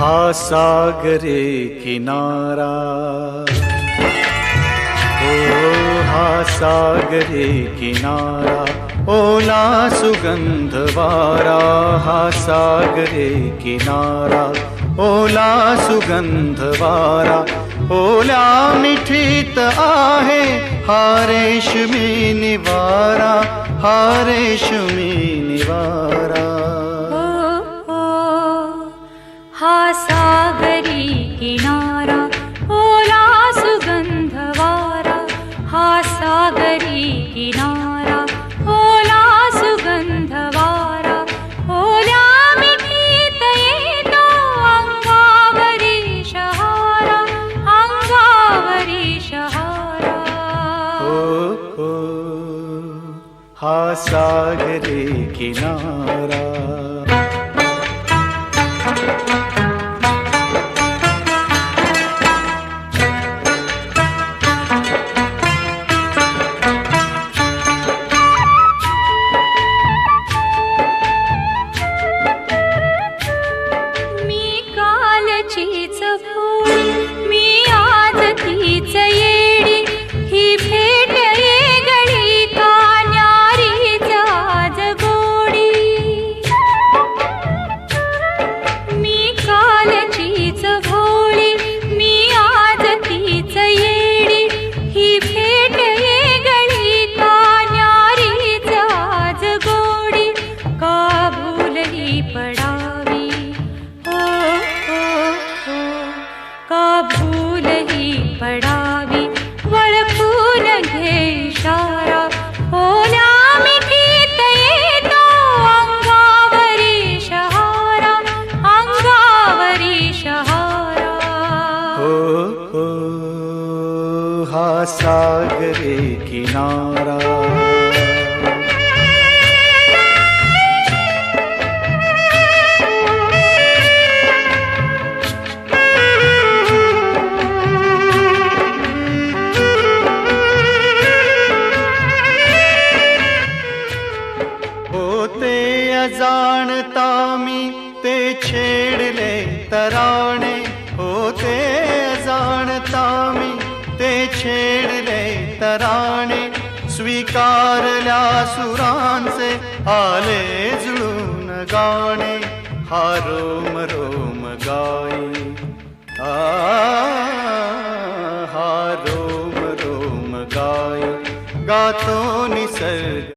हा सागरे किनारा, ओ हा सागरे किनारा, ओला सुगंध वारा. हा सागरे किनारा, ओला सुगंध वारा. ओल्या मिठीत आहे हा रेशमी निवारा, हा रेशमी निवारा. हा सागरी किनारा, ओला सुगंध वारा. हा सागरी किनारा, ओला सुगंध वारा. ओल्या मिठीत येतो अंगावरी शहारा, अंगावरी शहारा. ओ हा सागरी किनारा. चीच भोळी मी आज तीच येडी. ही भेट येगळी का न्यारीच आज गोडी. मी कालचीच भोळी मी आज तीच येडी. ही भेट येगळी का न्यारीच आज गोडी. का भूलही पडावी का भूल ही पडावी वळखून घे इशारा. ओल्या मिठीत येतो अंगावरी शहारा, अंगावरी शहारा. हो हा सागरे किनारा. जाणता मी ते छेडले तराणे. होते जाणता मी ते छेडले तराणे. स्वीकारल्या सुरांचे आले जुळून गाणे. हा रोम रोम गाई, हा रोम रोम गाई. गातो निसर्ग